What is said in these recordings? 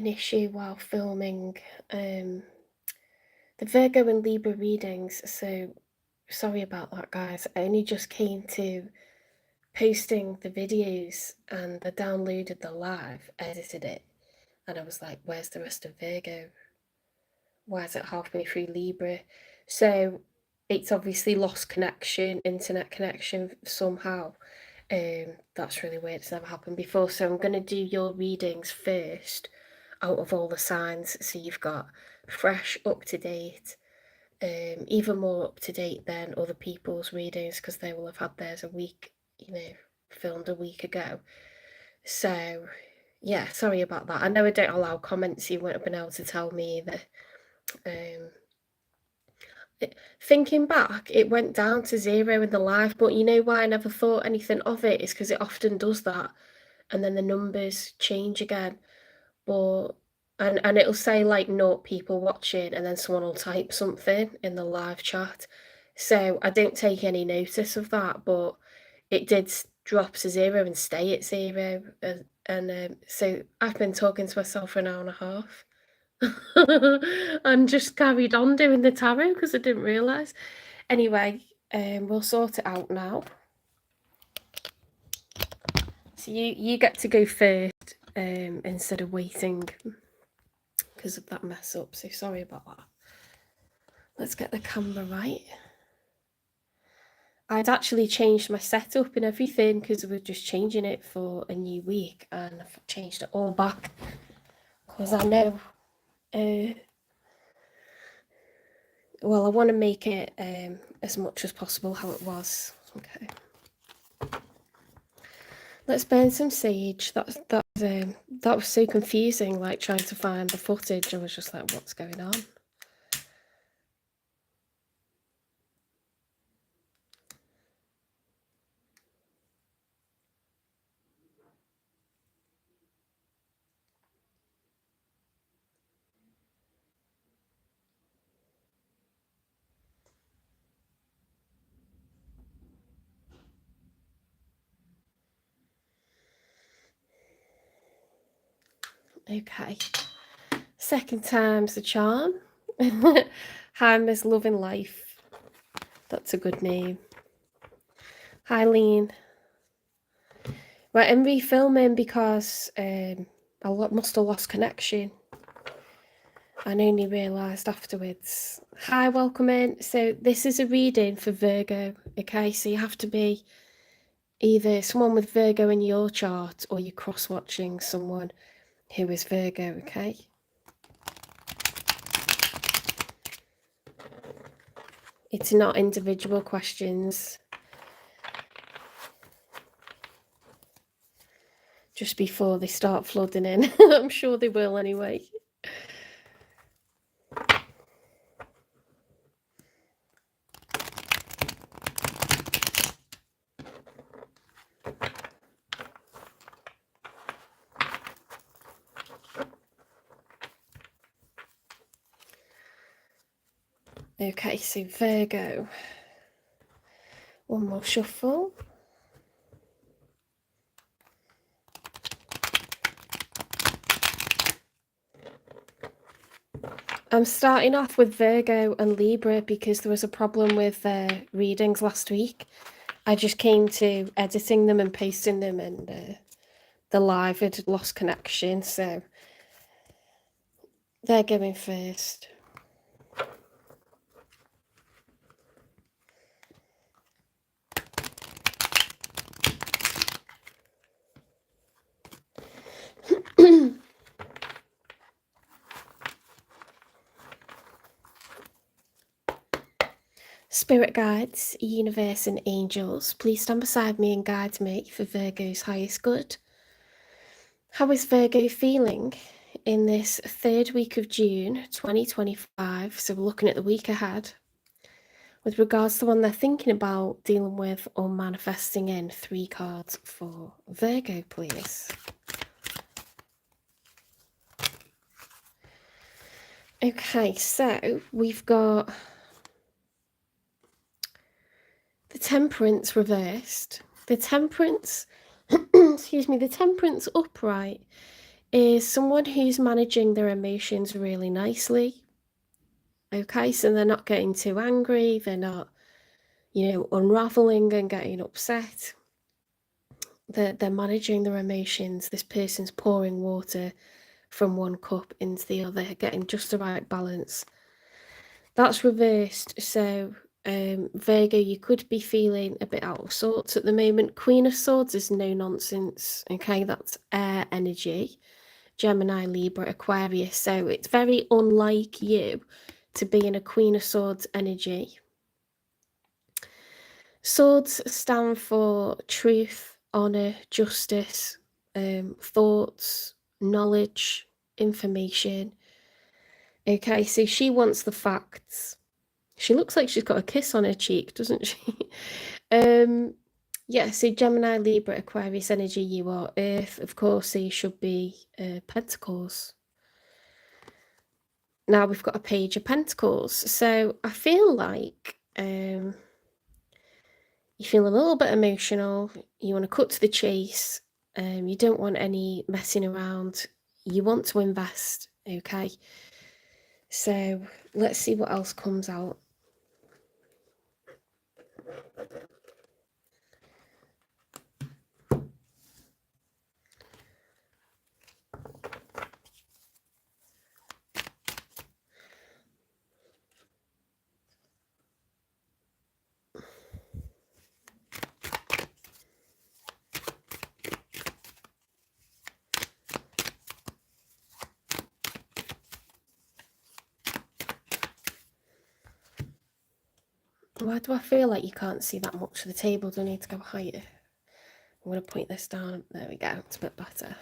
an issue while filming the Virgo and Libra readings, so sorry about that, guys. I only just came to posting the videos and I downloaded the live, edited it, and I was like, where's the rest of Virgo? Why is it halfway through Libra? So it's obviously lost connection, internet connection somehow. That's really weird. It's never happened before. So I'm going to do your readings first out of all the signs, so you've got fresh, up to date, even more up to date than other people's readings, because they will have had theirs a week, filmed a week ago. So yeah, sorry about that. I know I don't allow comments, so you wouldn't have been able to tell me either. Thinking back, it went down to 0 in the live, but you know why I never thought anything of it is because it often does that, and then the numbers change again. But and it'll say like 0 people watching, and then someone will type something in the live chat. So I don't take any notice of that, but it did drop to 0 and stay at 0, and so I've been talking to myself for an hour and a half. And just carried on doing the tarot because I didn't realise. Anyway, we'll sort it out now. So you get to go first instead of waiting because of that mess up. So sorry about that. Let's get the camera right. I'd actually changed my setup and everything because we were just changing it for a new week, and I've changed it all back because I know well, I want to make it as much as possible how it was. Okay. Let's burn some sage. That was so confusing, like trying to find the footage. I was just like, what's going on? Okay. Second time's the charm. Hi, Miss Loving Life. That's a good name. Hi, Lean. Right, I'm refilming because I must have lost connection. I only realised afterwards. Hi, welcome in. So this is a reading for Virgo, okay? So you have to be either someone with Virgo in your chart or you're cross-watching someone who is Virgo, okay? It's not individual questions. Just before they start flooding in. I'm sure they will anyway. Okay, so Virgo. One more shuffle. I'm starting off with Virgo and Libra because there was a problem with their readings last week. I just came to editing them and pasting them, and the live had lost connection, so they're going first. Spirit guides, universe and angels, please stand beside me and guide me for Virgo's highest good. How is Virgo feeling in this third week of June 2025? So we're looking at the week ahead. With regards to one they're thinking about, dealing with, or manifesting in. 3 cards for Virgo, please. Okay, so we've got the Temperance reversed. The Temperance, excuse me, the Temperance upright is someone who's managing their emotions really nicely. Okay, so they're not getting too angry, they're not, you know, unraveling and getting upset. They're managing their emotions. This person's pouring water from one cup into the other, getting just the right balance. That's reversed, so Virgo, you could be feeling a bit out of sorts at the moment. Queen of Swords is no nonsense, okay? That's air energy. Gemini, Libra, Aquarius. So it's very unlike you to be in a Queen of Swords energy. Swords stand for truth, honor, justice, thoughts, knowledge, information. Okay, so she wants the facts. She looks like she's got a kiss on her cheek, doesn't she? Yeah, so Gemini, Libra, Aquarius energy, you are Earth, of course, so you should be Pentacles. Now we've got a Page of Pentacles, so I feel like you feel a little bit emotional, you want to cut to the chase, you don't want any messing around, you want to invest, okay? So let's see what else comes out. Why do I feel like you can't see that much of the table? Do I need to go higher? I'm going to point this down. There we go. It's a bit better.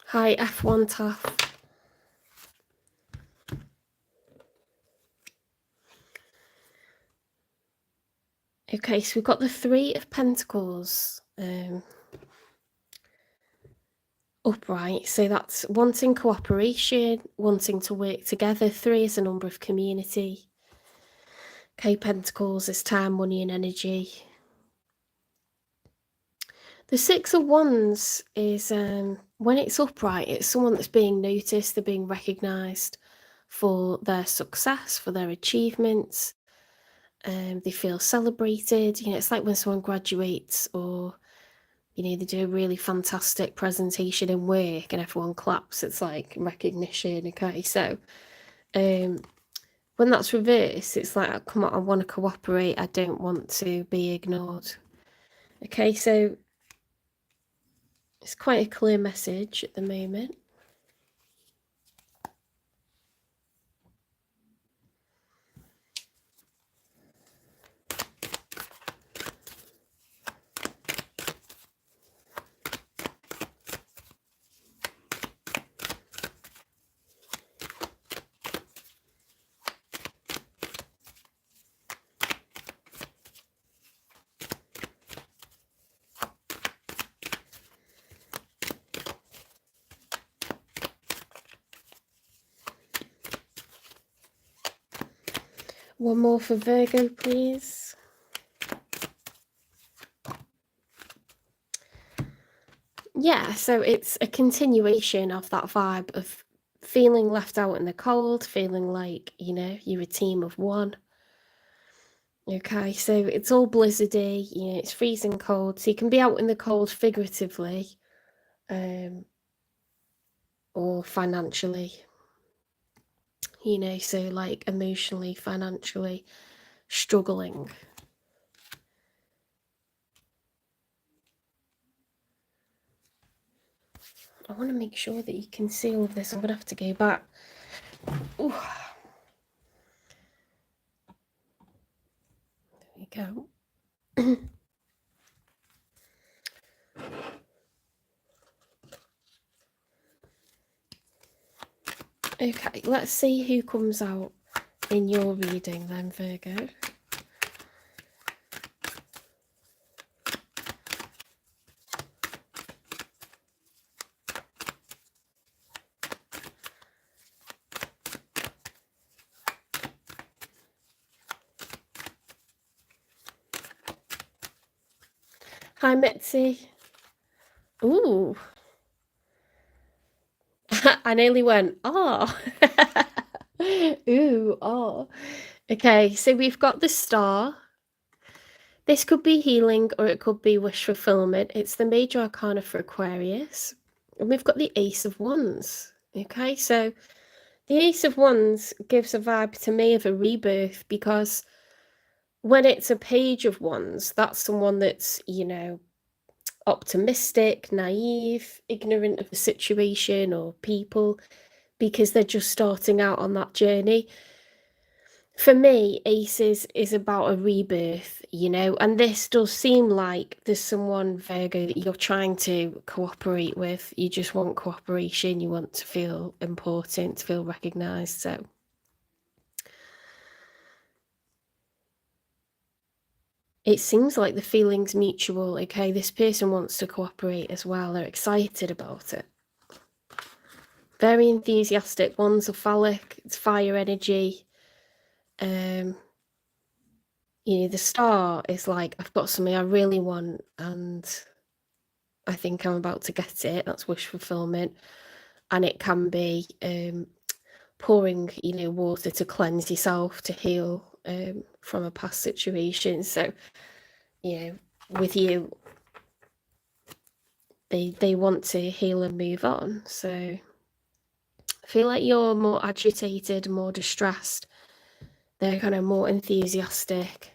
Hi, F1 Taff. Okay, so we've got the Three of Pentacles upright. So that's wanting cooperation, wanting to work together. 3 is a number of community. Okay, Pentacles is time, money, and energy. The 6 of Wands is when it's upright, it's someone that's being noticed, they're being recognised for their success, for their achievements. They feel celebrated. You know, it's like when someone graduates, or you know, they do a really fantastic presentation in work and everyone claps. It's like recognition. Okay, so when that's reversed, it's like, come on, I want to cooperate, I don't want to be ignored. Okay, so it's quite a clear message at the moment. One more for Virgo, please. Yeah, so it's a continuation of that vibe of feeling left out in the cold, feeling like, you know, you're a team of one. Okay, so it's all blizzardy, you know, it's freezing cold, so you can be out in the cold figuratively, or financially, you know, so like emotionally, financially struggling. I want to make sure that you can see all of this. I'm going to have to go back. Ooh. There we go. Okay, let's see who comes out in your reading then, Virgo. Hi, Mitzi. Ooh. I nearly went, oh. Ooh, oh. Okay, so we've got the Star. This could be healing or it could be wish fulfillment. It's the major arcana for Aquarius. And we've got the Ace of Wands. Okay, so the Ace of Wands gives a vibe to me of a rebirth, because when it's a Page of Wands, that's someone that's, you know, optimistic, naive, ignorant of the situation or people, because they're just starting out on that journey. For me, Aces is about a rebirth, you know, and this does seem like there's someone, Virgo, that you're trying to cooperate with. You just want cooperation, you want to feel important, to feel recognised, so. It seems like the feeling's mutual, okay? This person wants to cooperate as well, they're excited about it. Very enthusiastic, one's a phallic, it's fire energy. You know, the Star is like, I've got something I really want and I think I'm about to get it. That's wish fulfillment. And it can be pouring, you know, water to cleanse yourself, to heal from a past situation. So, you know, with you, they want to heal and move on. So I feel like you're more agitated, more distressed. They're kind of more enthusiastic.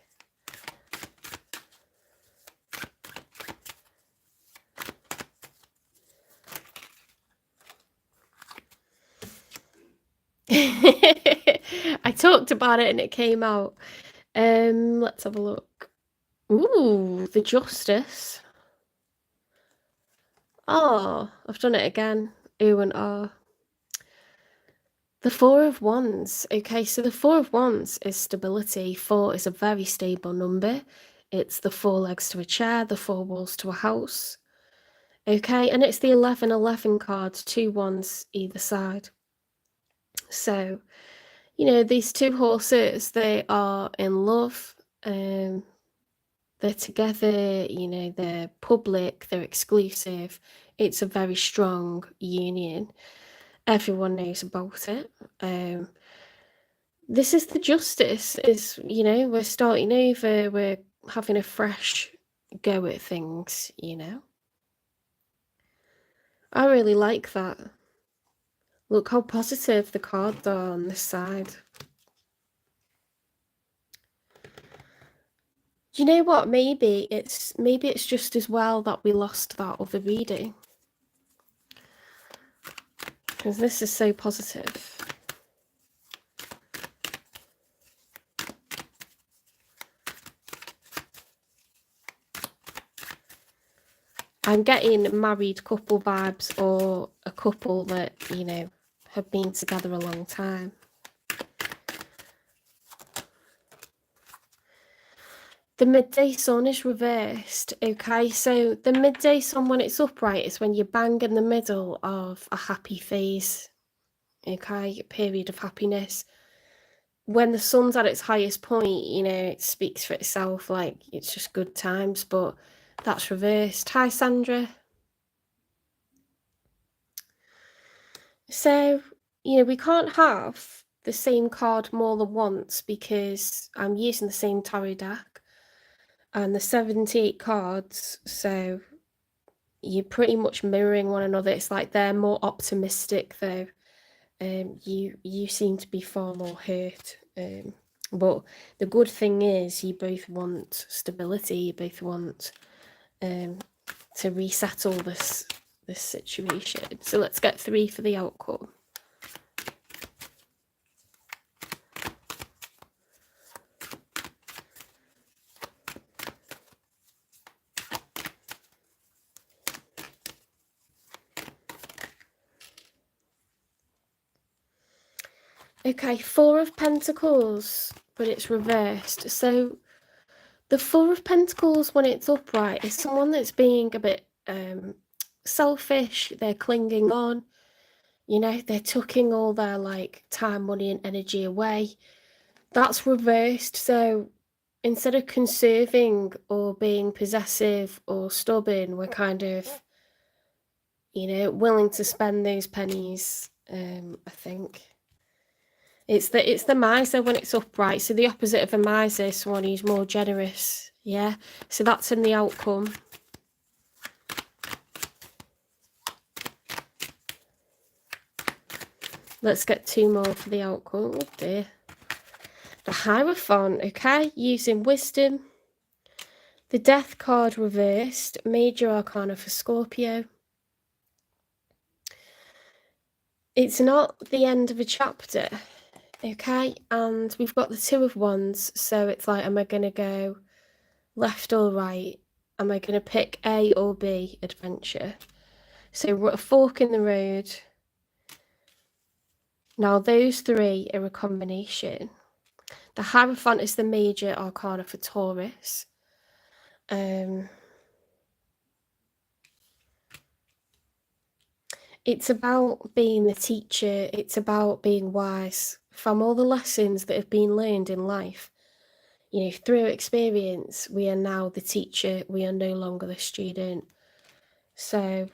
I talked about it and it came out. Let's have a look. Ooh, the Justice. Oh, I've done it again. Ooh and ah. The Four of Wands. Okay, so the Four of Wands is stability. 4 is a very stable number. It's the 4 legs to a chair, the 4 walls to a house. Okay, and it's the 11-11 cards, 2 wands either side. So, you know, these 2 horses, they are in love. They're together, you know, they're public, they're exclusive. It's a very strong union. Everyone knows about it. This is the Justice, is, you know, we're starting over, we're having a fresh go at things, you know. I really like that. Look how positive the cards are on this side. Do you know what? Maybe it's just as well that we lost that other reading, because this is so positive. I'm getting married couple vibes, or a couple that, you know, have been together a long time. The midday sun is reversed, okay? So the midday sun, when it's upright, is when you bang in the middle of a happy phase, okay? A period of happiness. When the sun's at its highest point, you know, it speaks for itself, like, it's just good times, but that's reversed. Hi, Sandra. So, you know, we can't have the same card more than once, because I'm using the same tarot deck and the 78 cards, so you're pretty much mirroring one another. It's like they're more optimistic, though. You seem to be far more hurt. But the good thing is you both want stability. You both want to resettle this situation. So let's get 3 for the outcome. Okay, 4 of Pentacles, but it's reversed. So the 4 of Pentacles, when it's upright, is someone that's being a bit selfish. They're clinging on, you know, they're tucking all their like time, money and energy away. That's reversed. So instead of conserving or being possessive or stubborn, we're kind of, you know, willing to spend those pennies. I think it's the miser when it's upright. So the opposite of a miser is someone who's more generous. Yeah. So that's in the outcome. Let's get 2 more for the outcome. Oh dear. The Hierophant, okay, using wisdom. The Death card reversed, major arcana for Scorpio. It's not the end of a chapter, okay, and we've got the 2 of Wands, so it's like, am I going to go left or right? Am I going to pick A or B adventure? So we're at a fork in the road. Now those 3 are a combination. The Hierophant is the major arcana for Taurus. It's about being the teacher. It's about being wise from all the lessons that have been learned in life. You know, through experience, we are now the teacher. We are no longer the student. So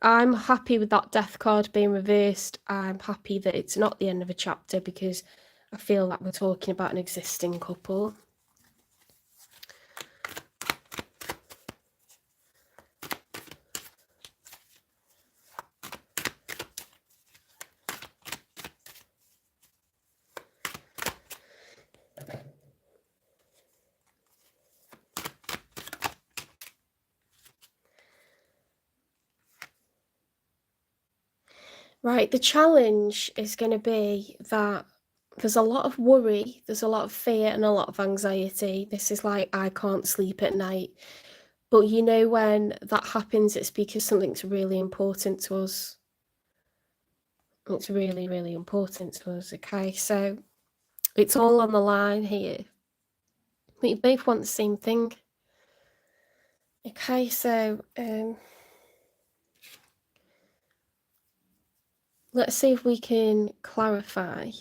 I'm happy with that Death card being reversed. I'm happy that it's not the end of a chapter, because I feel like we're talking about an existing couple. Right, the challenge is going to be that there's a lot of worry, there's a lot of fear and a lot of anxiety. This is like, I can't sleep at night. But you know, when that happens, it's because something's really important to us. It's really, really important to us, okay? So it's all on the line here. But you both want the same thing. Okay, so let's see if we can clarify.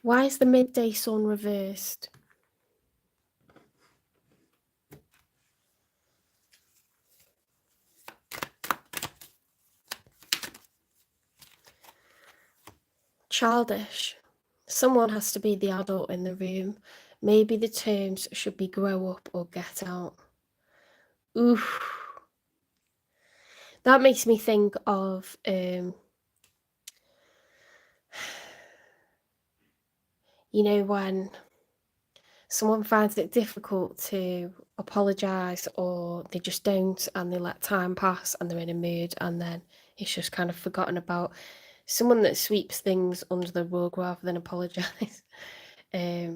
Why is the midday sun reversed? Childish. Someone has to be the adult in the room. Maybe the terms should be grow up or get out. Oof. That makes me think of you know, when someone finds it difficult to apologise, or they just don't, and they let time pass and they're in a mood, and then it's just kind of forgotten about. Someone that sweeps things under the rug rather than apologise. Yeah,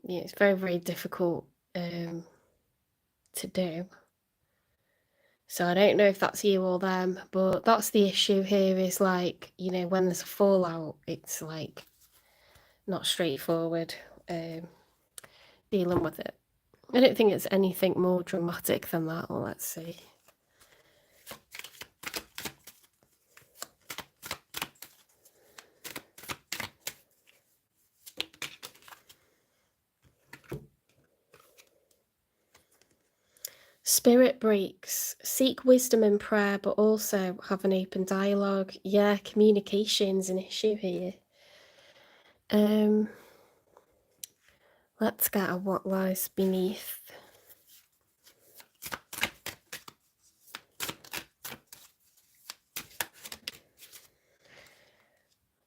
it's very, very difficult to do. So I don't know if that's you or them, but that's the issue here, is like, you know, when there's a fallout, it's like not straightforward dealing with it. I don't think it's anything more dramatic than that. Well, let's see. Spirit breaks. Seek wisdom in prayer, but also have an open dialogue. Yeah, communication's an issue here. Let's get at what lies beneath.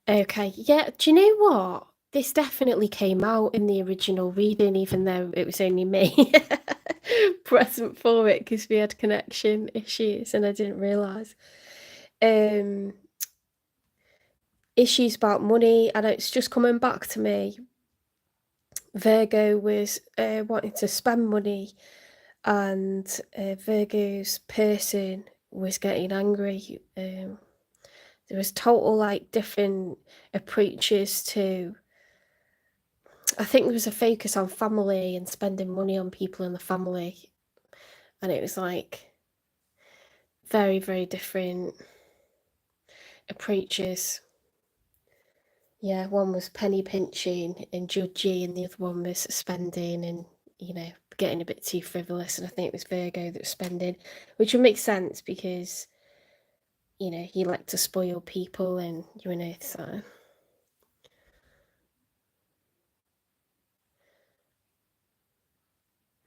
Okay, yeah, do you know what? This definitely came out in the original reading, even though it was only me present for it, because we had connection issues and I didn't realise. Issues about money, and it's just coming back to me. Virgo was wanting to spend money, and Virgo's person was getting angry. There was total, like, different approaches to, I think there was a focus on family and spending money on people in the family, and it was like very, very different approaches. Yeah, one was penny pinching and judgy, and the other one was spending and, you know, getting a bit too frivolous. And I think it was Virgo that was spending, which would make sense because, you know, you like to spoil people and you're an earth sign.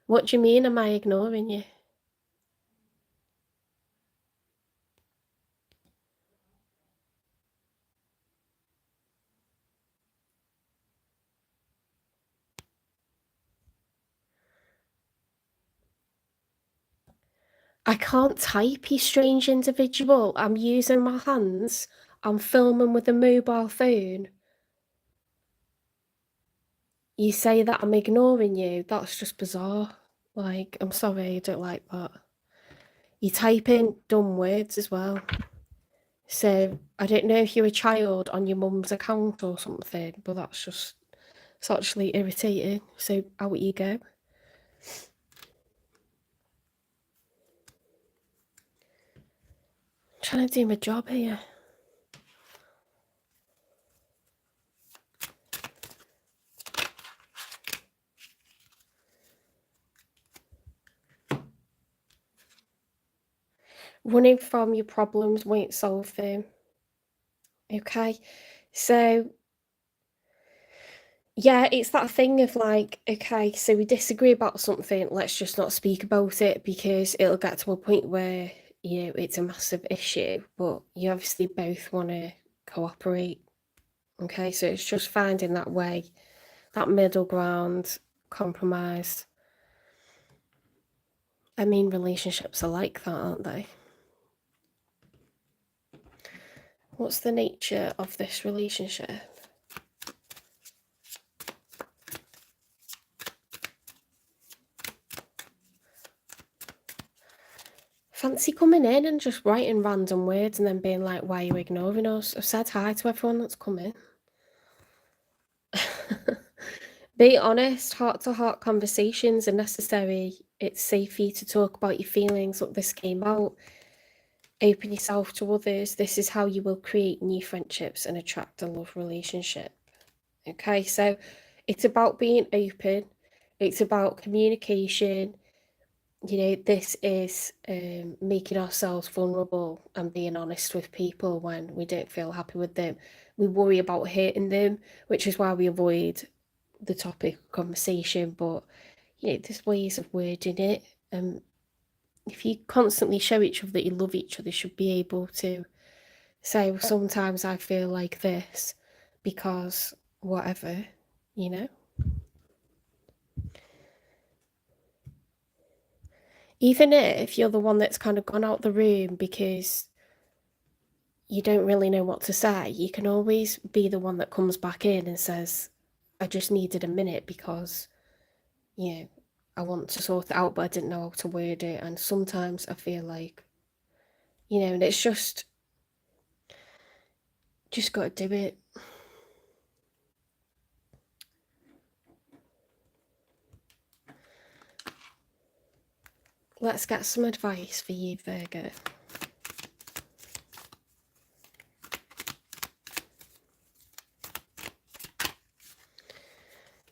What do you mean, am I ignoring you? I can't type, you strange individual. I'm using my hands. I'm filming with a mobile phone. You say that I'm ignoring you. That's just bizarre. Like, I'm sorry, I don't like that. You type in dumb words as well. So, I don't know if you're a child on your mum's account or something, but it's actually irritating. So, out you go. I'm trying to do my job here. Running from your problems won't solve them. Okay? So, yeah, it's that thing of like, okay, so we disagree about something, let's just not speak about it because it'll get to a point where, you know, it's a massive issue, but you obviously both want to cooperate. Okay, so it's just finding that way, that middle ground, compromise. I mean, relationships are like that, aren't they? What's the nature of this relationship? Fancy coming in and just writing random words and then being like, why are you ignoring us? I've said hi to everyone that's come in. Be honest, heart-to-heart conversations are necessary. It's safe for you to talk about your feelings. Look, this came out. Open yourself to others. This is how you will create new friendships and attract a love relationship. Okay, so it's about being open. It's about communication. You know, this is making ourselves vulnerable and being honest with people when we don't feel happy with them. We worry about hurting them, which is why we avoid the topic of conversation. But, you know, there's ways of wording it. If you constantly show each other that you love each other, you should be able to say, well, sometimes I feel like this because whatever, you know? Even if you're the one that's kind of gone out the room because you don't really know what to say, you can always be the one that comes back in and says, I just needed a minute because, you know, I want to sort it out, but I didn't know how to word it. And sometimes I feel like, you know, and it's just got to do it. Let's get some advice for you, Virgo.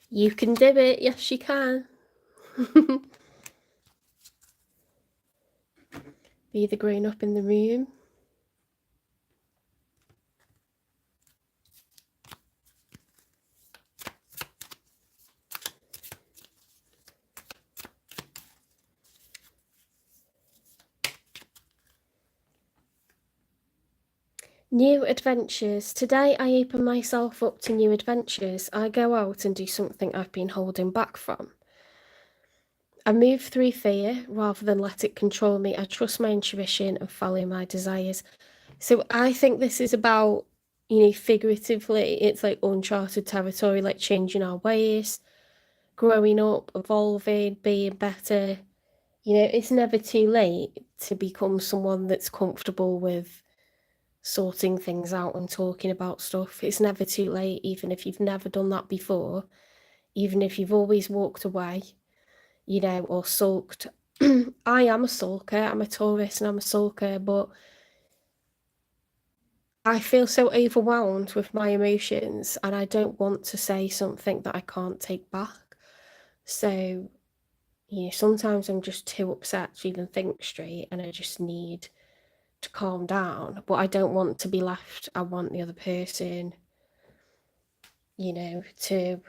You can do it. Yes, you can. Be the grown up in the room. New adventures. Today I open myself up to new adventures. I go out and do something I've been holding back from. I move through fear rather than let it control me. I trust my intuition and follow my desires. So I think this is about, you know, figuratively, it's like uncharted territory, like changing our ways, growing up, evolving, being better. You know, it's never too late to become someone that's comfortable with sorting things out and talking about stuff. It's never too late, even if you've never done that before, even if you've always walked away, you know, or sulked. I am a sulker, I'm a Taurus and I'm a sulker, but I feel so overwhelmed with my emotions, and I don't want to say something that I can't take back. So, sometimes I'm just too upset to even think straight, and I just need to calm down. But I don't want to be left. I want the other person, to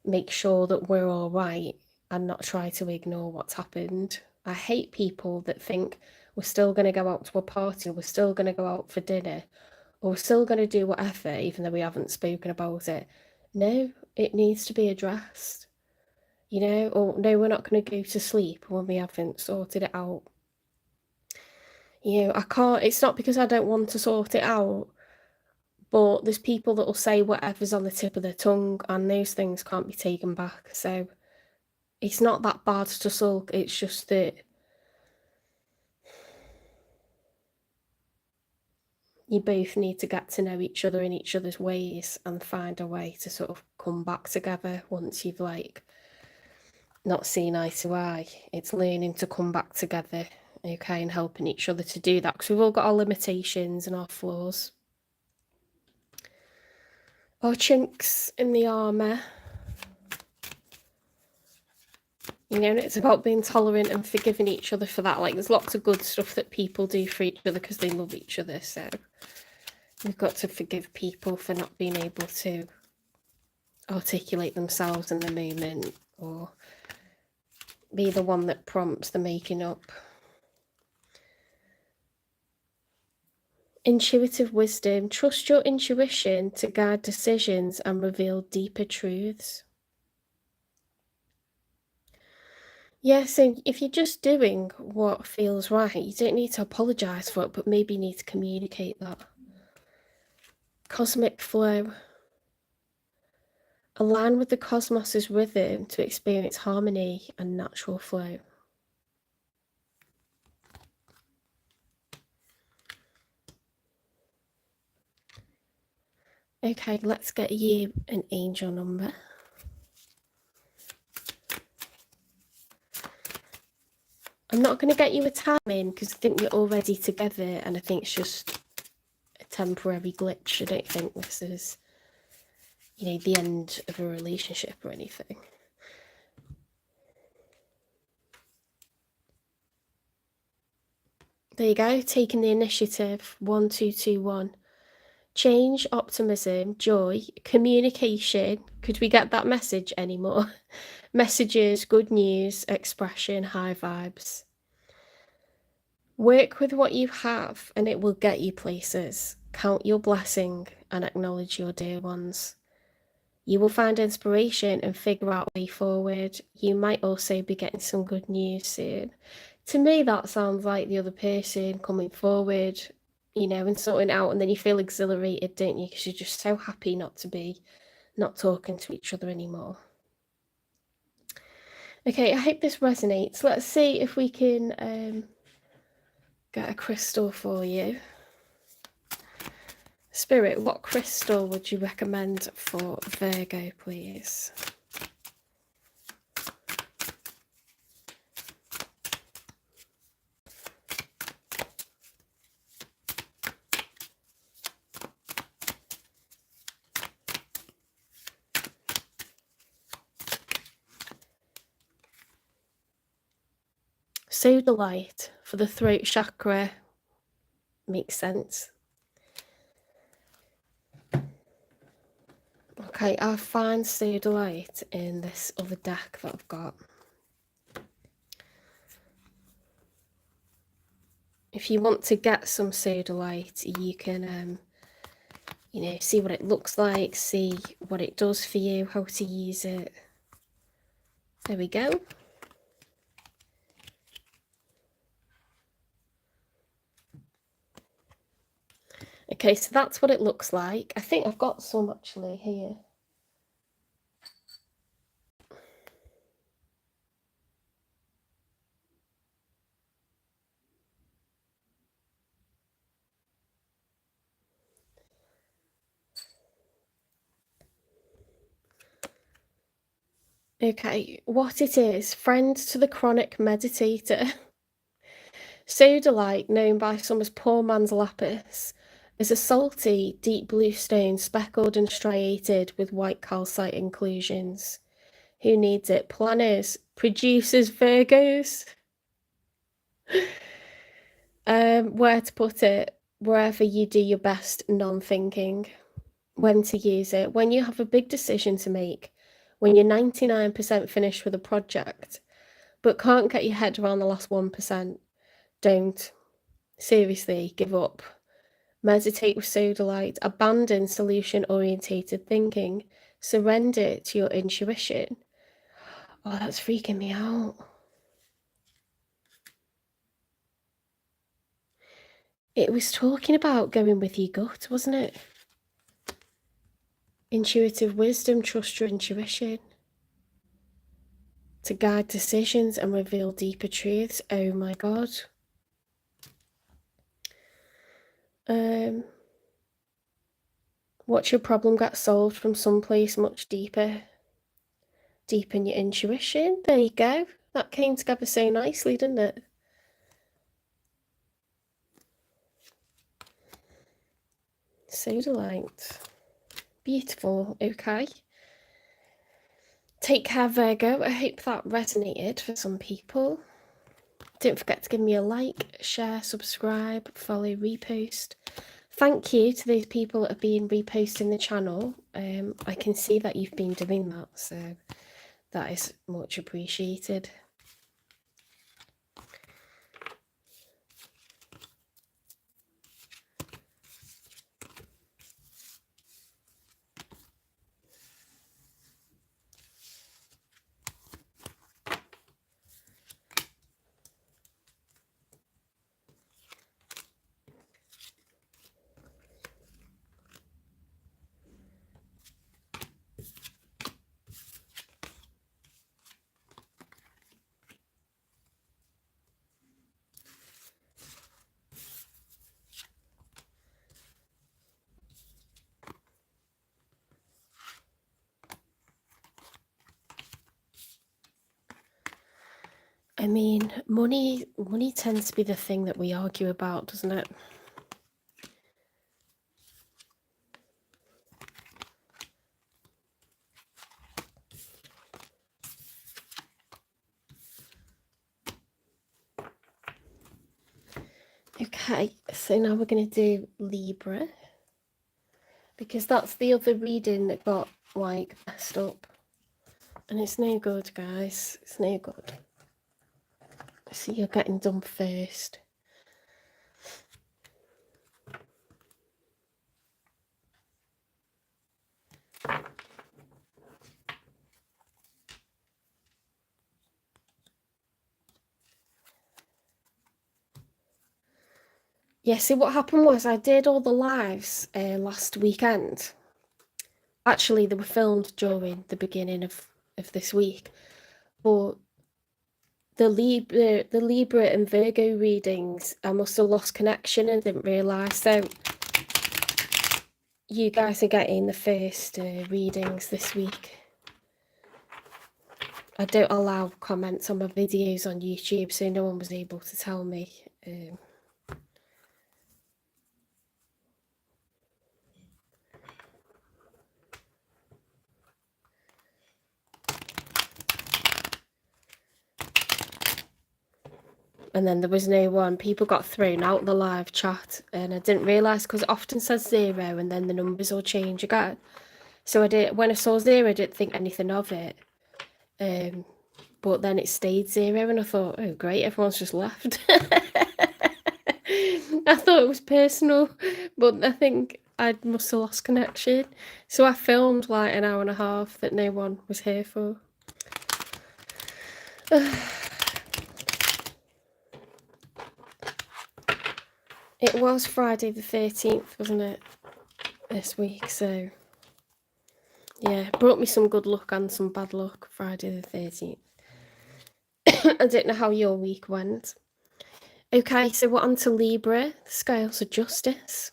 make sure that we're all right and not try to ignore what's happened. I hate people that think we're still going to go out to a party, or we're still going to go out for dinner, or we're still going to do whatever, even though we haven't spoken about it. No, it needs to be addressed, or no, we're not going to go to sleep when we haven't sorted it out. I can't, it's not because I don't want to sort it out, but there's people that will say whatever's on the tip of their tongue, and those things can't be taken back. So it's not that bad to sulk, it's just that you both need to get to know each other in each other's ways and find a way to sort of come back together once you've not seen eye to eye. It's learning to come back together, okay, and helping each other to do that, because we've all got our limitations and our flaws. Our chinks in the armour. And it's about being tolerant and forgiving each other for that. There's lots of good stuff that people do for each other because they love each other. So we've got to forgive people for not being able to articulate themselves in the moment, or be the one that prompts the making up. Intuitive wisdom. Trust your intuition to guide decisions and reveal deeper truths. Yeah, so if you're just doing what feels right, you don't need to apologise for it, but maybe you need to communicate that. Cosmic flow. Align with the cosmos's rhythm to experience harmony and natural flow. Okay, let's get you an angel number. I'm not going to get you a time in because I think you're already together, and I think it's just a temporary glitch. I don't think this is, the end of a relationship or anything. There you go, taking the initiative. 1221. Change, optimism, joy, communication. Could we get that message anymore? Messages, good news, expression, high vibes. Work with what you have and it will get you places. Count your blessing and acknowledge your dear ones. You will find inspiration and figure out a way forward. You might also be getting some good news soon. To me, that sounds like the other person coming forward, and sorting out, and then you feel exhilarated, don't you? Because you're just so happy not talking to each other anymore. Okay, I hope this resonates. Let's see if we can get a crystal for you. Spirit, what crystal would you recommend for Virgo, please? Sodalite for the throat chakra. Makes sense. Okay, I'll find sodalite in this other deck that I've got. If you want to get some sodalite, you can, see what it looks like, see what it does for you, how to use it. There we go. Okay, so that's what it looks like. I think I've got some actually here. Okay, what it is, friend to the chronic meditator. Sodalite, known by some as poor man's lapis, is a salty, deep blue stone speckled and striated with white calcite inclusions. Who needs it? Planners, producers, Virgos. Where to put it? Wherever you do your best non-thinking. When to use it? When you have a big decision to make, when you're 99% finished with a project, but can't get your head around the last 1%. Don't. Seriously, give up. Meditate with sodalite. Abandon solution-orientated thinking. Surrender to your intuition. Oh, that's freaking me out. It was talking about going with your gut, wasn't it? Intuitive wisdom, trust your intuition. To guide decisions and reveal deeper truths. Oh my God. Watch your problem get solved from someplace much deeper. Deepen your intuition. There you go. That came together so nicely, didn't it? Sodalite. Beautiful. Okay. Take care, Virgo. I hope that resonated for some people. Don't forget to give me a like, share, subscribe, follow, repost. Thank you to those people that have been reposting the channel. I can see that you've been doing that, so that is much appreciated. I mean, money tends to be the thing that we argue about, doesn't it? Okay, so now we're going to do Libra, because that's the other reading that got, like, messed up. And it's no good, guys. It's no good. So you're getting done first. Yeah, see what happened was I did all the lives last weekend. Actually, they were filmed during the beginning of this week. But the Libra and Virgo readings, I must have lost connection and didn't realise. So you guys are getting the first readings this week. I don't allow comments on my videos on YouTube, so no one was able to tell me. And then there was no one. People got thrown out the live chat, and I didn't realise because it often says 0 and then the numbers will change again. So when I saw 0, I didn't think anything of it. But then it stayed 0 and I thought, oh great, everyone's just left. I thought it was personal, but I think I must have lost connection. So I filmed like an hour and a half that no one was here for. It was Friday the 13th, wasn't it? This week, so yeah, brought me some good luck and some bad luck, Friday the 13th. I don't know how your week went. Okay, so we're on to Libra, the scales of justice.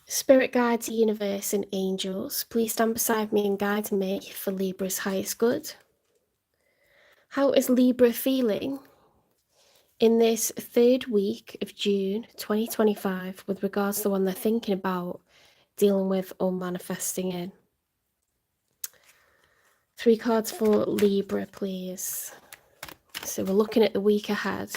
Spirit guides, universe and angels, please stand beside me and guide me for Libra's highest good. How is Libra feeling In this third week of June 2025, with regards to the one they're thinking about dealing with or manifesting in. 3 cards for Libra, please. So we're looking at the week ahead.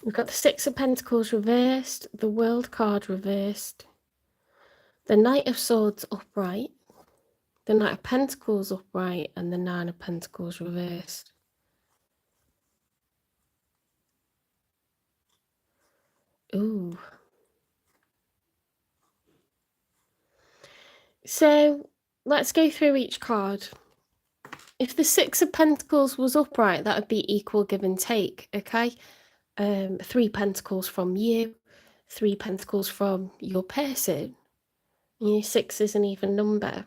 We've got the 6 of Pentacles reversed, the World card reversed, the Knight of Swords upright, the Knight of Pentacles upright, and the 9 of Pentacles reversed. Ooh. So let's go through each card. If the 6 of Pentacles was upright, that would be equal give and take, okay? 3 Pentacles from you, 3 Pentacles from your person. 6 is an even number.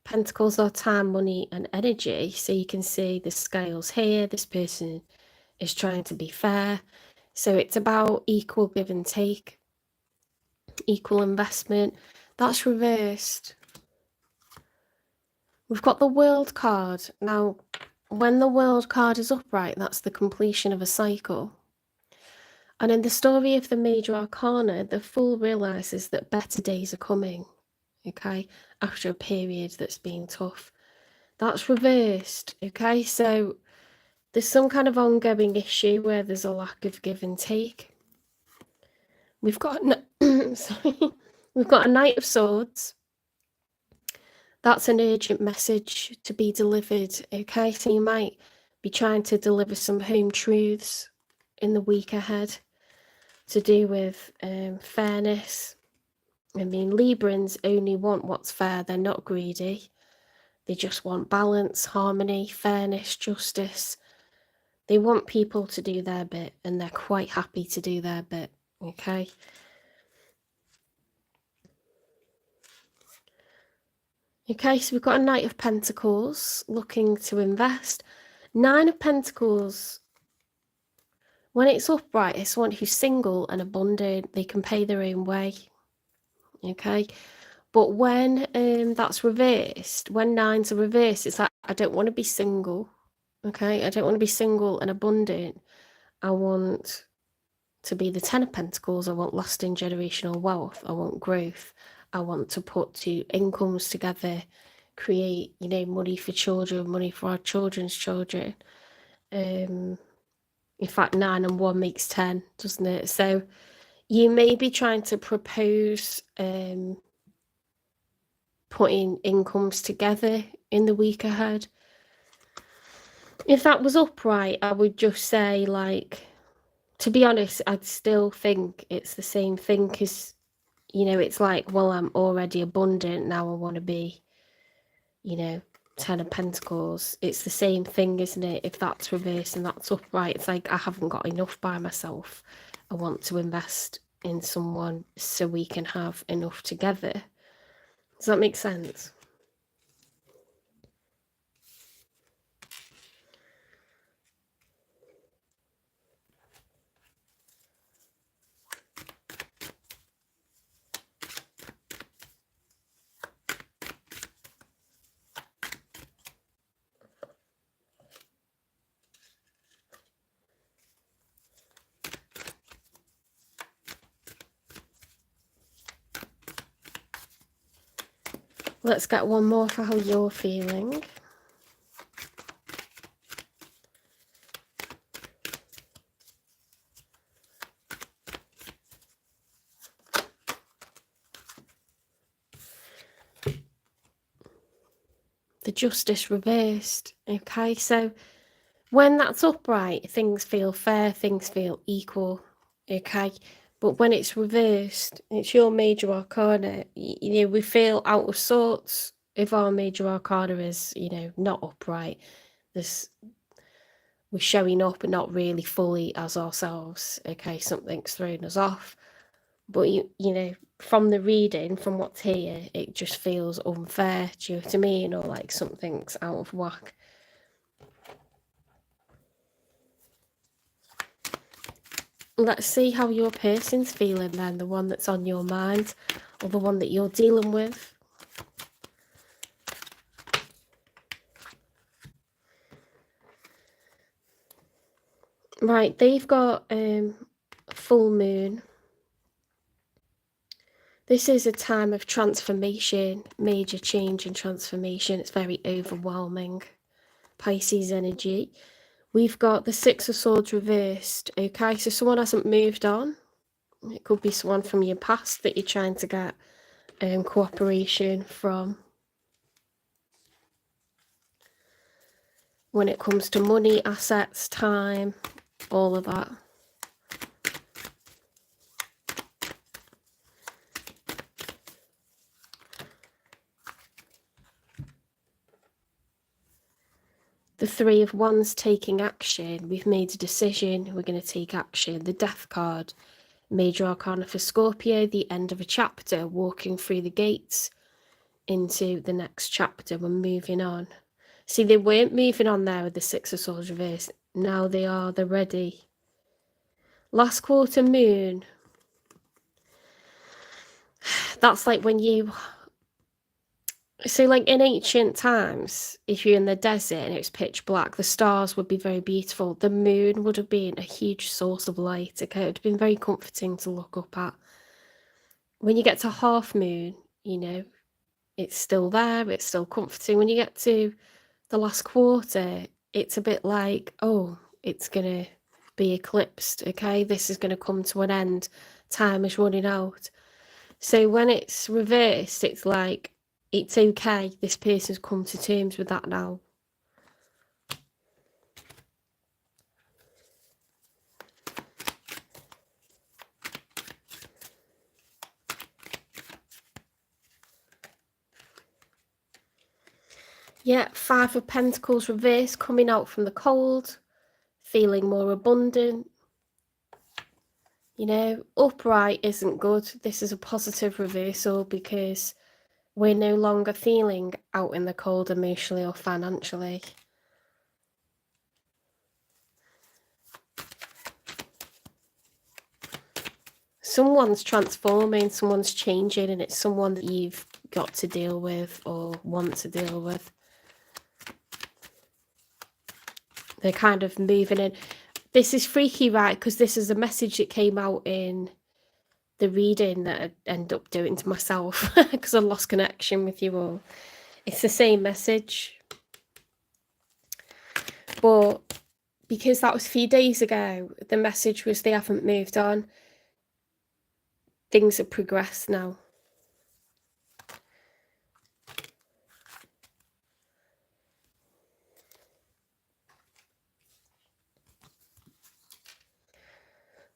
Pentacles are time, money, and energy. So you can see the scales here. This person is trying to be fair. So it's about equal give and take, equal investment. That's reversed. We've got the World card. Now, when the World card is upright, that's the completion of a cycle. And in the story of the Major Arcana, the Fool realises that better days are coming, okay, after a period that's been tough. That's reversed, okay? So there's some kind of ongoing issue where there's a lack of give and take. We've got we've got a Knight of Swords. That's an urgent message to be delivered, okay? So you might be trying to deliver some home truths in the week ahead to do with fairness. I mean, Librans only want what's fair. They're not greedy. They just want balance, harmony, fairness, justice. They want people to do their bit, and they're quite happy to do their bit, okay? Okay, so we've got a Knight of Pentacles looking to invest. 9 of Pentacles, when it's upright, it's someone who's single and abundant. They can pay their own way, okay? But when that's reversed, when 9s are reversed, it's like, I don't want to be single, okay? I don't want to be single and abundant. I want to be the 10 of Pentacles. I want lasting generational wealth. I want growth. I want to put 2 incomes together, create, money for children, money for our children's children. In fact, 9 and 1 makes 10, doesn't it? So you may be trying to propose putting incomes together in the week ahead. If that was upright, I would just say, to be honest, I'd still think it's the same thing, because it's like, well, I'm already abundant, now I want to be 10 of Pentacles. It's the same thing, isn't it? If that's reversed and that's upright, it's like, I haven't got enough by myself. I want to invest in someone so we can have enough together. Does that make sense? Let's get one more for how you're feeling. The Justice reversed. Okay, so when that's upright, things feel fair, things feel equal. Okay, But when it's reversed, it's your major arcana, you know, we feel out of sorts if our major arcana is, you know, not upright. We're showing up and not really fully as ourselves. Okay, something's thrown us off. But you know, from the reading, from what's here, it just feels unfair. Do you know what I mean? Or like something's out of whack. Let's see how your person's feeling then, the one that's on your mind, or the one that you're dealing with. Right, they've got full moon. This is a time of transformation, major change and transformation. It's very overwhelming. Pisces energy. We've got the Six of Swords reversed. Okay, so someone hasn't moved on. It could be someone from your past that you're trying to get cooperation from. When it comes to money, assets, time, all of that. The Three of Wands taking action. We've made a decision. We're going to take action. The Death card. Major arcana for Scorpio. The end of a chapter. Walking through the gates into the next chapter. We're moving on. See, they weren't moving on there with the Six of Swords reversed. Now they are. They're ready. Last quarter moon. That's like when you... So like in ancient times, if you're in the desert and it was pitch black, the stars would be very beautiful. The moon would have been a huge source of light. Okay, it would have been very comforting to look up at. When you get to half moon, you know, it's still there, it's still comforting. When you get to the last quarter, it's a bit like, oh, it's going to be eclipsed. Okay, this is going to come to an end. Time is running out. So when it's reversed, it's like, it's okay, this person's come to terms with that now. Yeah, Five of Pentacles reversed, coming out from the cold, feeling more abundant. You know, upright isn't good. This is a positive reversal because we're no longer feeling out in the cold emotionally or financially. Someone's transforming, someone's changing, and it's someone that you've got to deal with or want to deal with. They're kind of moving in. This is freaky, right? Because this is a message that came out in the reading that I end up doing to myself because I lost connection with you all. It's the same message. But because that was a few days ago, the message was they haven't moved on. Things have progressed now.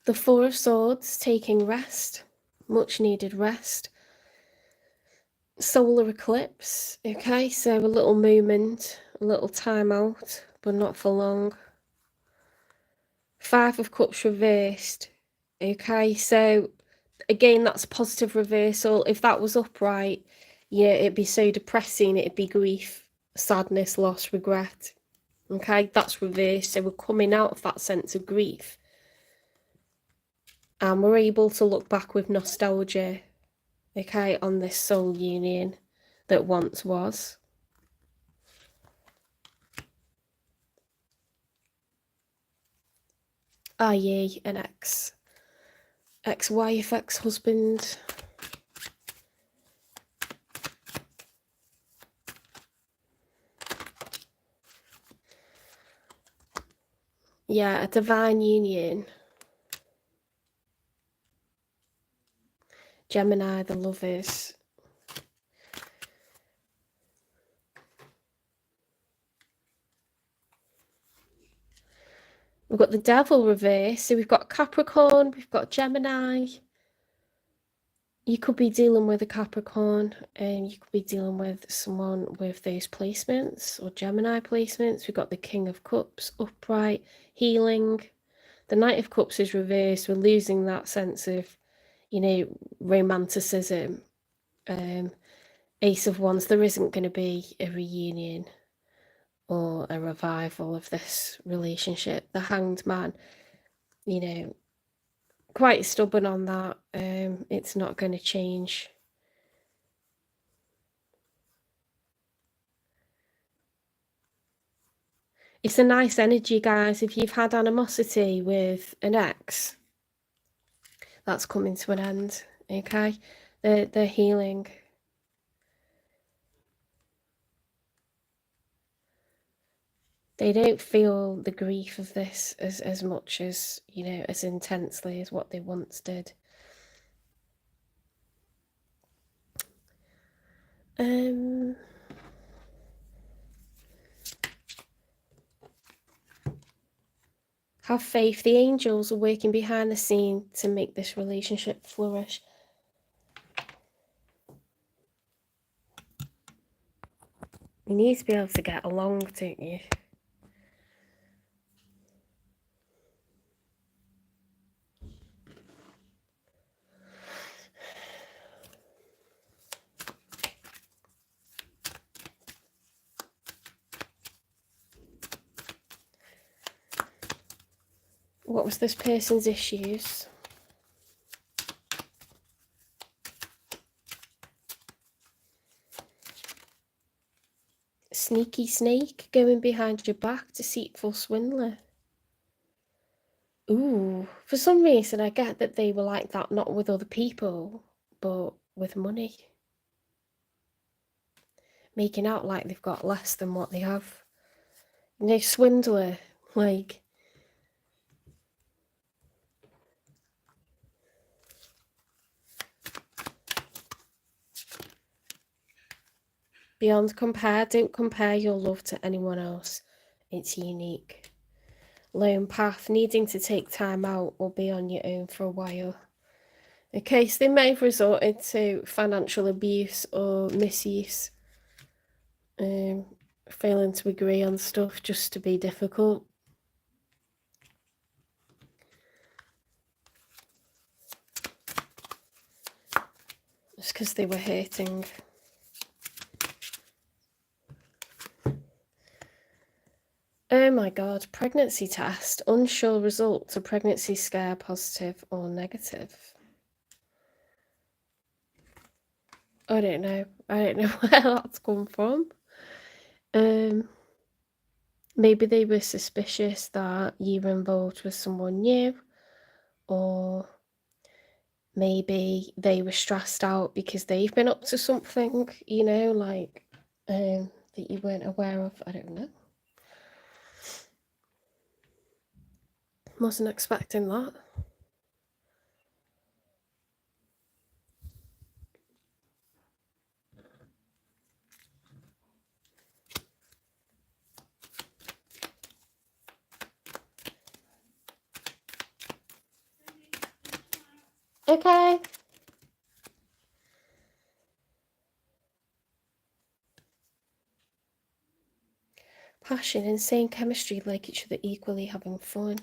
The Four of Swords taking rest, much needed rest. Solar eclipse, okay, so a little moment, a little time out, but not for long. Five of Cups reversed, okay, so again, that's a positive reversal. If that was upright, yeah, it'd be so depressing, it'd be grief, sadness, loss, regret. Okay, that's reversed, so we're coming out of that sense of grief. And we're able to look back with nostalgia, okay, on this soul union that once was. I.e. an ex-wife, ex-husband. Yeah, a divine union. Gemini, the Lovers. We're We've got the Devil reverse, so we've got Capricorn, we've got Gemini. You could be dealing with a Capricorn, and you could be dealing with someone with those placements, or Gemini placements. We've got the King of Cups, upright, healing. The Knight of Cups is reversed. We're losing that sense of, you know, romanticism. Ace of Wands, there isn't going to be a reunion or a revival of this relationship. The Hanged Man, you know, quite stubborn on that. It's not going to change. It's a nice energy, guys. If you've had animosity with an ex, that's coming to an end, okay? They're healing. They don't feel the grief of this as much as, you know, as intensely as what they once did. Have faith. The angels are working behind the scene to make this relationship flourish. You need to be able to get along, don't you? What was this person's issues? Sneaky snake, going behind your back, deceitful swindler. Ooh, for some reason I get that they were like that, not with other people, but with money. Making out like they've got less than what they have. You know, swindler, like... Beyond compare, don't compare your love to anyone else. It's unique. Lone path, needing to take time out or be on your own for a while. Okay, so they may have resorted to financial abuse or misuse. Failing to agree on stuff just to be difficult. It's because they were hurting. Oh my god, pregnancy test. Unsure result to pregnancy scare, positive or negative. I don't know. I don't know where that's come from. Maybe they were suspicious that you were involved with someone new, or maybe they were stressed out because they've been up to something, you know, like that you weren't aware of. I don't know. Wasn't expecting that. Okay. Passion, insane chemistry, like each other equally, having fun.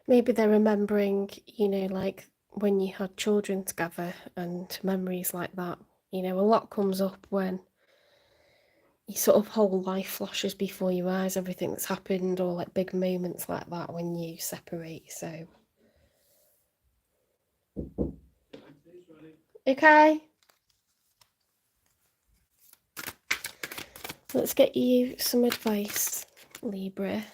Maybe they're remembering, you know, like when you had children together and memories like that. You know, a lot comes up when your sort of whole life flashes before your eyes, everything that's happened, or like big moments like that when you separate. So, okay, let's get you some advice, Libra.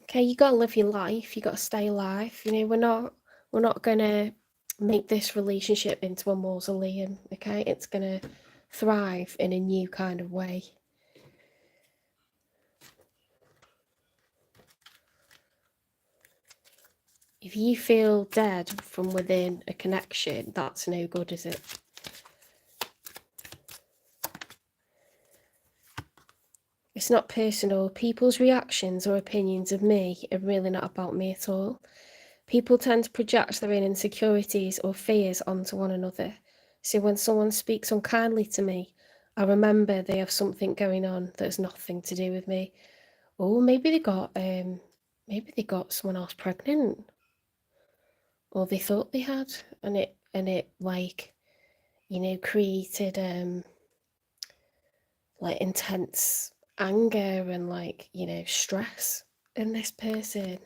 Okay, you gotta live your life. You gotta stay alive. You know, we're not gonna make this relationship into a mausoleum. Okay, it's gonna thrive in a new kind of way. If you feel dead from within a connection, that's no good, is it? It's not personal. People's reactions or opinions of me are really not about me at all. People tend to project their own insecurities or fears onto one another. So when someone speaks unkindly to me, I remember they have something going on that has nothing to do with me. Or maybe they got someone else pregnant. Or they thought they had, and it like, you know, created like intense anger and like, you know, stress in this person.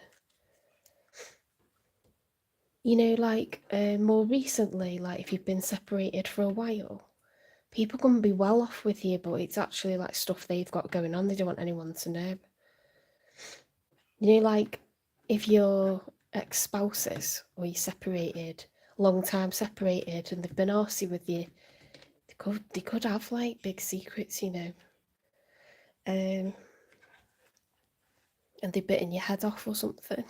You know, like more recently, like if you've been separated for a while, people can be well off with you, but it's actually like stuff they've got going on they don't want anyone to know. You know, like if your ex-spouses or you're separated, long time separated, and they've been arsey with you, they could have like big secrets, you know. And they're biting your head off or something.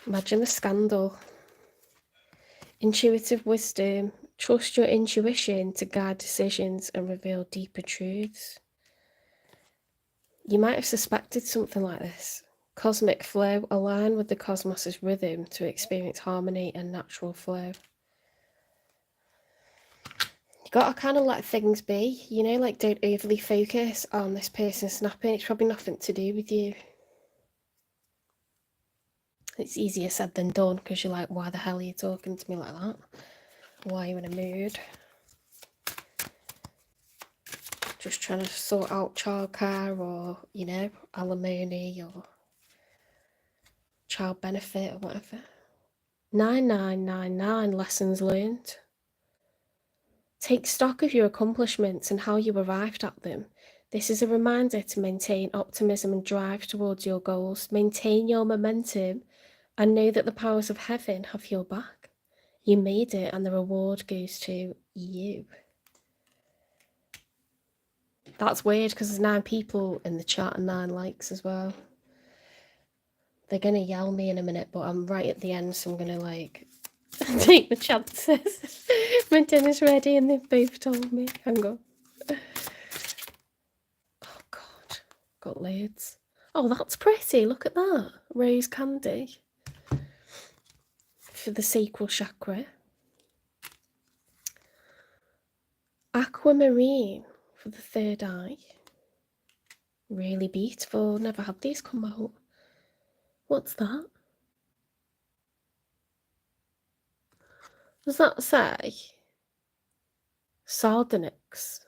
Imagine the scandal. Intuitive wisdom. Trust your intuition to guide decisions and reveal deeper truths. You might have suspected something like this. Cosmic flow. Align with the cosmos's rhythm to experience harmony and natural flow. You gotta kind of let things be, you know, like don't overly focus on this person snapping. It's probably nothing to do with you. It's easier said than done because you're like, why the hell are you talking to me like that? Why are you in a mood? Just trying to sort out childcare or, you know, alimony or child benefit or whatever. 9999 lessons learned. Take stock of your accomplishments and how you arrived at them. This is a reminder to maintain optimism and drive towards your goals. Maintain your momentum and know that the powers of heaven have your back. You made it and the reward goes to you. That's weird because there's 9 people in the chat and 9 likes as well. They're going to yell me in a minute, but I'm right at the end, so I'm going to like take the chances. My dinner's ready and they've both told me. Hang on. Oh God, got loads. Oh, that's pretty. Look at that. Rose candy for the sacral chakra. Aquamarine for the third eye. Really beautiful. Never had these come out. What's that? Does that say sardonyx?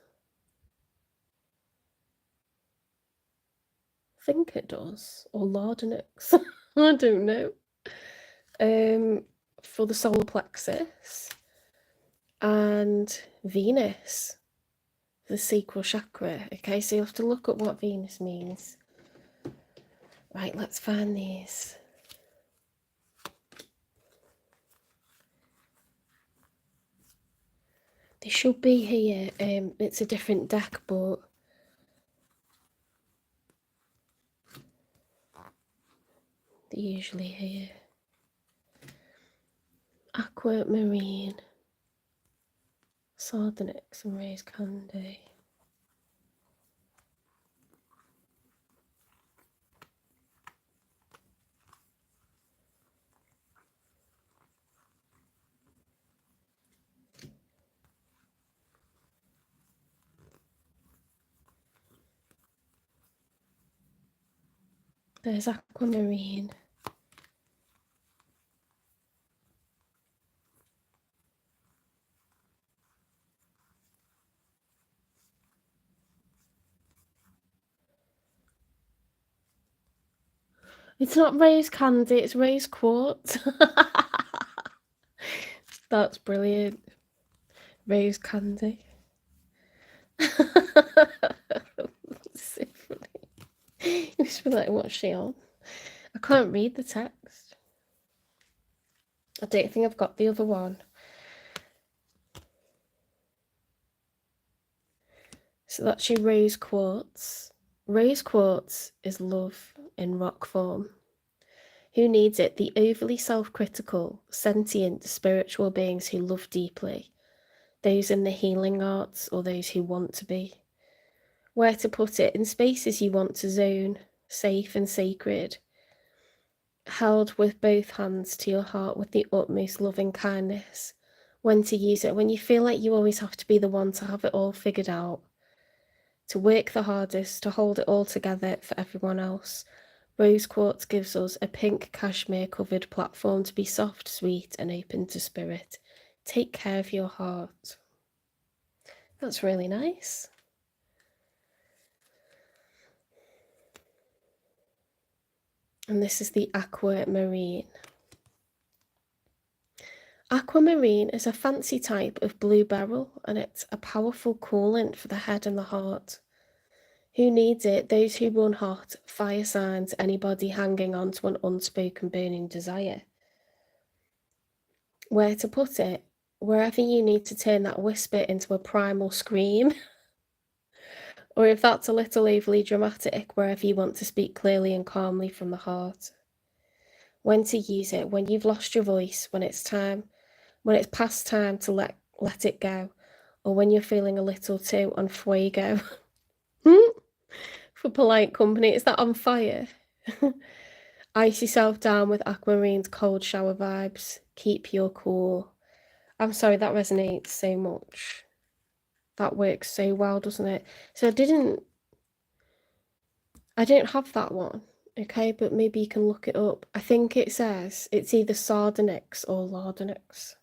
I think it does. Or lardonyx. I don't know. For the solar plexus. And Venus, the sacral chakra. Okay, so you have to look at what Venus means. Right, let's find these. They should be here. It's a different deck, but they're usually here. Aquamarine, sardonyx, and rose candy. There's aquamarine. It's not rose candy, it's rose quartz. That's brilliant. Rose candy. So funny. You should be like, what's she on? I can't read the text. I don't think I've got the other one. So that's your rose quartz. Rose quartz is love in rock form. Who needs it? The overly self-critical, sentient, spiritual beings who love deeply. Those in the healing arts or those who want to be. Where to put it? In spaces you want to zone, safe and sacred. Held with both hands to your heart with the utmost loving kindness. When to use it? When you feel like you always have to be the one to have it all figured out. To work the hardest, to hold it all together for everyone else. Rose quartz gives us a pink cashmere covered platform to be soft, sweet and open to spirit. Take care of your heart. That's really nice. And this is the aquamarine. Aquamarine is a fancy type of blue beryl, and it's a powerful coolant for the head and the heart. Who needs it? Those who run hot, fire signs, anybody hanging on to an unspoken burning desire. Where to put it? Wherever you need to turn that whisper into a primal scream. Or if that's a little overly dramatic, wherever you want to speak clearly and calmly from the heart. When to use it? When you've lost your voice, when it's past time to let it go, or when you're feeling a little too on fuego. For polite company, is that on fire? Ice yourself down with aquamarine's cold shower vibes. Keep your cool. I'm sorry, that resonates so much. That works so well, doesn't it? So I don't have that one, okay, but maybe you can look it up. I think it says it's either sardonyx or lardonyx.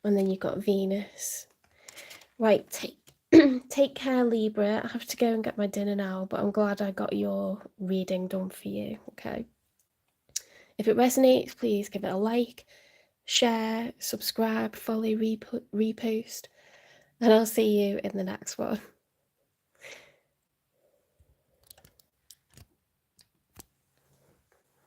And then you've got Venus. Right, take care, Libra. I have to go and get my dinner now, but I'm glad I got your reading done for you, okay? If it resonates, please give it a like, share, subscribe, follow, repost, and I'll see you in the next one.